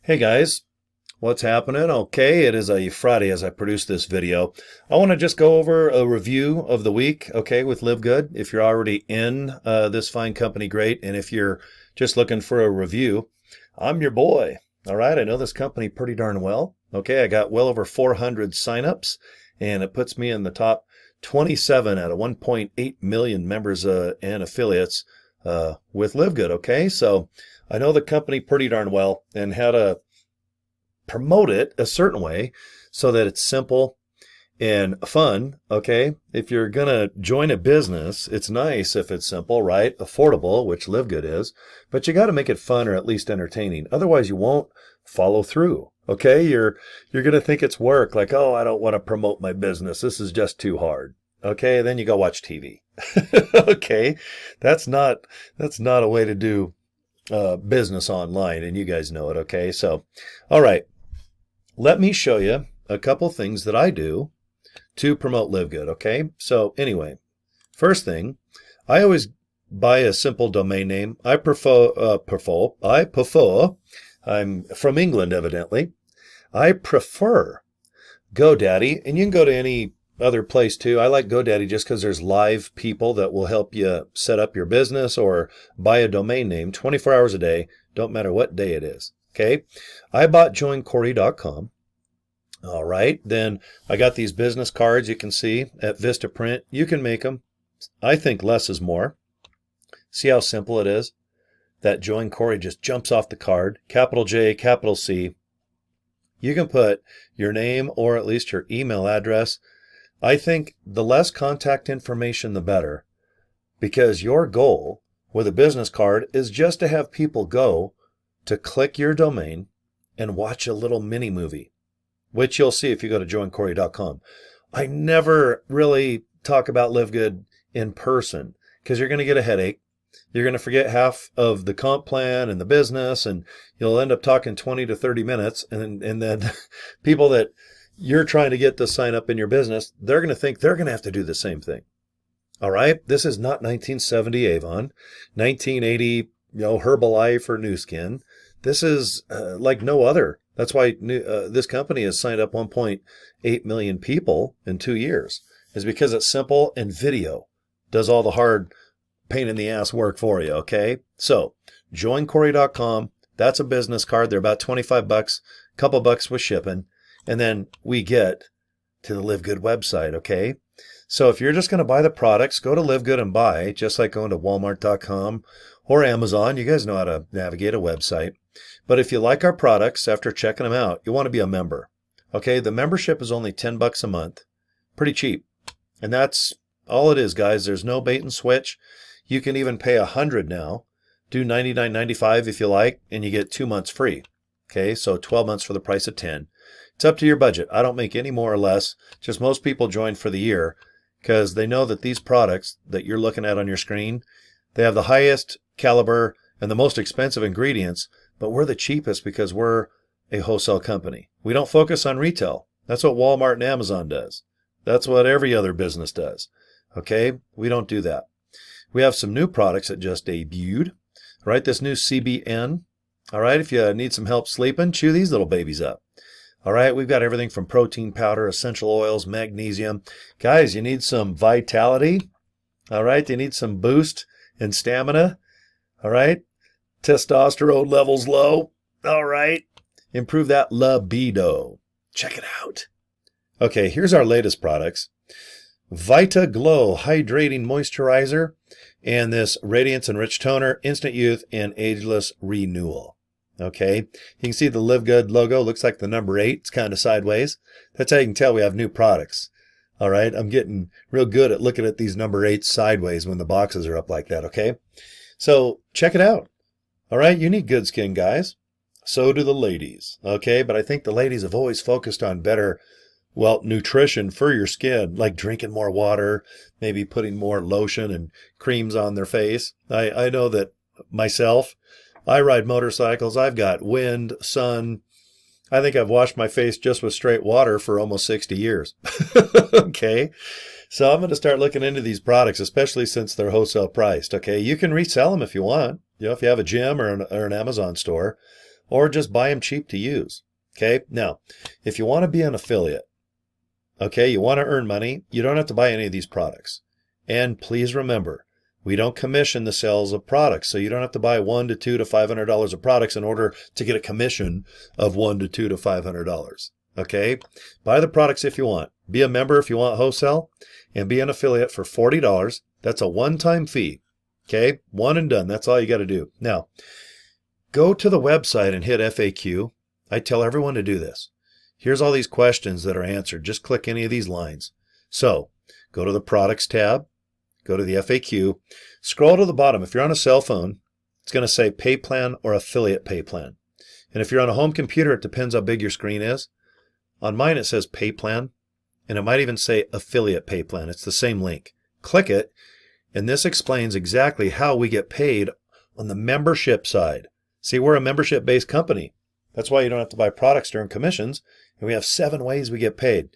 Hey guys, what's happening? Okay, it is a Friday as I produce this video. I want to just go over a review of the week, okay, with Live Good. If you're already in this fine company, great. And if you're just looking for a review, I'm your boy. All right, I know this company pretty darn well. Okay, I got well over 400 signups, and it puts me in the top 27 out of 1.8 million members and affiliates with Live Good. Okay, so I know the company pretty darn well and how to promote it a certain way so that it's simple and fun. Okay. If you're going to join a business, it's nice if it's simple, right? Affordable, which Live Good is, but you got to make it fun or at least entertaining. Otherwise you won't follow through. Okay. You're going to think it's work. Like, oh, I don't want to promote my business. This is just too hard. Okay. Then you go watch TV. Okay. That's not a way to do business online, and you guys know it. Okay, so all right, let me show you a couple things that I do to promote Live Good. Okay, so anyway, first thing, I always buy a simple domain name. I prefer I'm from England, evidently. I prefer GoDaddy, and you can go to any other place too. I like GoDaddy just because there's live people that will help you set up your business or buy a domain name 24 hours a day, don't matter what day it is. Okay. I bought joincory.com. All right. Then I got these business cards you can see at Vistaprint. You can make them. I think less is more. See how simple it is? That Join Cory just jumps off the card. Capital J, capital C. You can put your name or at least your email address. I think the less contact information, the better, because your goal with a business card is just to have people go to click your domain and watch a little mini movie, which you'll see if you go to joincory.com. I never really talk about Live Good in person because you're going to get a headache. You're going to forget half of the comp plan and the business, and you'll end up talking 20 to 30 minutes. And then people that you're trying to get to sign up in your business, they're going to think they're going to have to do the same thing. All right. This is not 1970 Avon, 1980, Herbalife or New Skin. This is like no other. That's why this company has signed up 1.8 million people in 2 years, is because it's simple and video does all the hard pain in the ass work for you. Okay. So joincory.com. That's a business card. They're about 25 bucks, couple bucks with shipping. And then we get to the Live Good website, okay? So if you're just going to buy the products, go to Live Good and buy, just like going to walmart.com or Amazon. You guys know how to navigate a website. But if you like our products after checking them out, you want to be a member, okay? The membership is only 10 bucks a month. Pretty cheap. And that's all it is, guys. There's no bait and switch. You can even pay $100 now. Do $99.95 if you like, and you get 2 months free. Okay, so 12 months for the price of 10. It's up to your budget. I don't make any more or less. Just most people join for the year because they know that these products that you're looking at on your screen, they have the highest caliber and the most expensive ingredients, but we're the cheapest because we're a wholesale company. We don't focus on retail. That's what Walmart and Amazon does. That's what every other business does. Okay, we don't do that. We have some new products that just debuted. Right, this new CBN. All right, if you need some help sleeping, chew these little babies up. All right, we've got everything from protein powder, essential oils, magnesium. Guys, you need some vitality. All right, you need some boost and stamina. All right, testosterone levels low. All right, improve that libido. Check it out. Okay, here's our latest products. Vita Glow Hydrating Moisturizer and this Radiance Enriched Toner, Instant Youth and Ageless Renewal. Okay, you can see the Live Good logo looks like the number 8. It's kind of sideways. That's how you can tell we have new products. All right, I'm getting real good at looking at these number 8s sideways when the boxes are up like that. Okay, so check it out. All right, you need good skin, guys. So do the ladies. Okay, but I think the ladies have always focused on better, nutrition for your skin, like drinking more water, maybe putting more lotion and creams on their face. I know that myself. I ride motorcycles. I've got wind, sun. I think I've washed my face just with straight water for almost 60 years. Okay. So I'm going to start looking into these products, especially since they're wholesale priced. Okay. You can resell them if you want. If you have a gym or an Amazon store. or just buy them cheap to use. Okay. Now, if you want to be an affiliate, okay, you want to earn money, you don't have to buy any of these products. And please remember, we don't commission the sales of products, so you don't have to buy $1 to $2 to $500 of products in order to get a commission of $1 to $2 to $500. Okay, buy the products if you want. Be a member if you want wholesale, and be an affiliate for $40. That's a one-time fee. Okay, one and done. That's all you got to do. Now, go to the website and hit FAQ. I tell everyone to do this. Here's all these questions that are answered. Just click any of these lines. So, go to the products tab. Go to the FAQ, scroll to the bottom. If you're on a cell phone, it's going to say pay plan or affiliate pay plan. And if you're on a home computer, it depends how big your screen is. On mine, it says pay plan, and it might even say affiliate pay plan. It's the same link. Click it, and this explains exactly how we get paid on the membership side. See, we're a membership-based company. That's why you don't have to buy products during commissions, and we have 7 ways we get paid.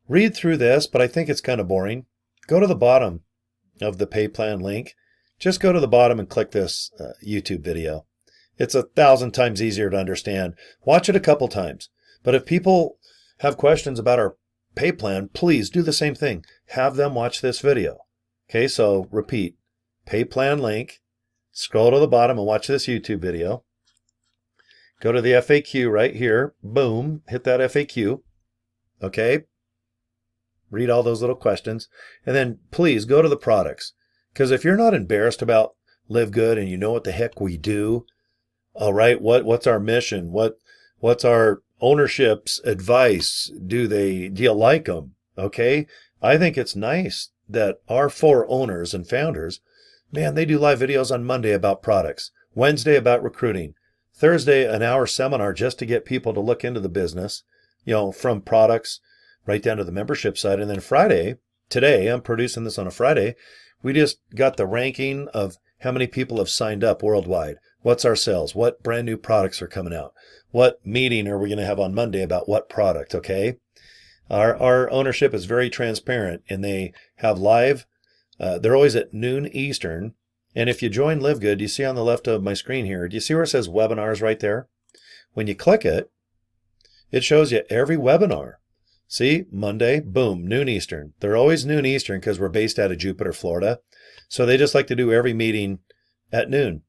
Read through this, but I think it's kind of boring. Go to the bottom of the pay plan link. Just go to the bottom and click this YouTube video. It's 1,000 times easier to understand. Watch it a couple times. But if people have questions about our pay plan, please do the same thing. Have them watch this video. Okay, so repeat. Pay plan link. Scroll to the bottom and watch this YouTube video. Go to the FAQ right here. Boom. Hit that FAQ. Okay. Read all those little questions, and then please go to the products. Because if you're not embarrassed about Live Good and you know what the heck we do, all right, what's our mission? What's our ownership's advice? Do you like them? Okay, I think it's nice that our 4 owners and founders, man, they do live videos on Monday about products, Wednesday about recruiting, Thursday an hour seminar just to get people to look into the business, from products right down to the membership side. And then Friday, today, I'm producing this on a Friday, we just got the ranking of how many people have signed up worldwide. What's our sales? What brand new products are coming out? What meeting are we going to have on Monday about what product? Okay. Our ownership is very transparent, and they have live. They're always at noon Eastern. And if you join Live Good, you see on the left of my screen here, do you see where it says webinars right there? When you click it, it shows you every webinar. See, Monday, boom, noon Eastern. They're always noon Eastern because we're based out of Jupiter, Florida. So they just like to do every meeting at noon.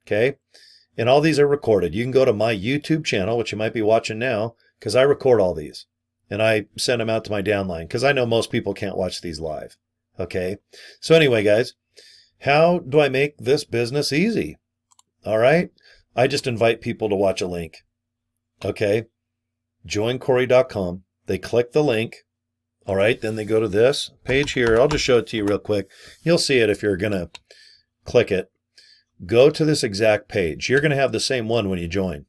Okay? And all these are recorded. You can go to my YouTube channel, which you might be watching now, because I record all these. And I send them out to my downline because I know most people can't watch these live. Okay? So anyway, guys, how do I make this business easy? All right? I just invite people to watch a link. Okay? joincory.com. They click the link. All right, then they go to this page here. I'll just show it to you real quick. You'll see it if you're going to click it. Go to this exact page. You're going to have the same one when you join.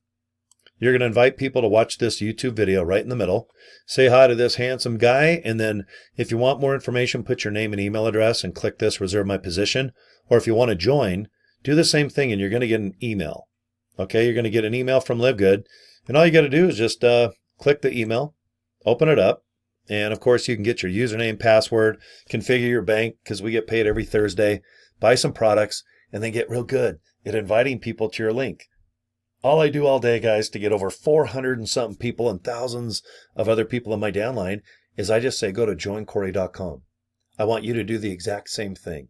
You're going to invite people to watch this YouTube video right in the middle. Say hi to this handsome guy, and then if you want more information, put your name and email address and click this reserve my position. Or if you want to join, do the same thing, and you're going to get an email. Okay, you're going to get an email from LiveGood, and all you got to do is just click the email. Open it up, and of course you can get your username, password, configure your bank because we get paid every Thursday, buy some products, and then get real good at inviting people to your link. All I do all day, guys, to get over 400 and something people and thousands of other people in my downline is I just say go to joincory.com. I want you to do the exact same thing.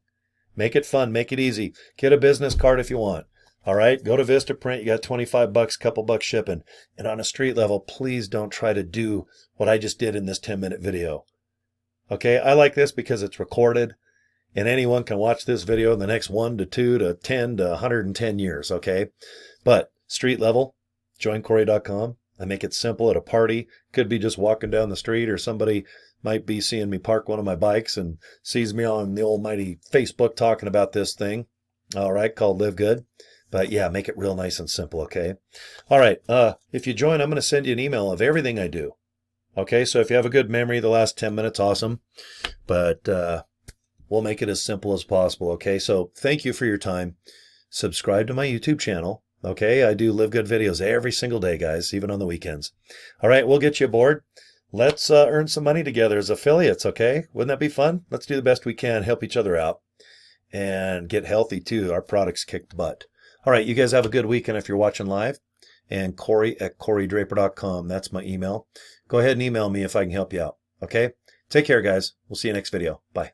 Make it fun, make it easy. Get a business card if you want. All right, go to Vistaprint. You got $25, couple bucks shipping. And on a street level, please don't try to do what I just did in this 10-minute video. Okay, I like this because it's recorded, and anyone can watch this video in the next 1 to 2 to 10 to 110 years, okay? But street level, joincory.com. I make it simple at a party. Could be just walking down the street, or somebody might be seeing me park one of my bikes and sees me on the almighty Facebook talking about this thing, all right, called Live Good. But yeah, make it real nice and simple, okay? All right, if you join, I'm going to send you an email of everything I do. Okay, so if you have a good memory the last 10 minutes, awesome. But we'll make it as simple as possible, okay? So thank you for your time. Subscribe to my YouTube channel, okay? I do Live Good videos every single day, guys, even on the weekends. All right, we'll get you aboard. Let's earn some money together as affiliates, okay? Wouldn't that be fun? Let's do the best we can, help each other out, and get healthy, too. Our products kick butt. All right, you guys have a good weekend if you're watching live, and Cory@CoryDraper.com. That's my email. Go ahead and email me if I can help you out. Okay? Take care, guys. We'll see you next video. Bye.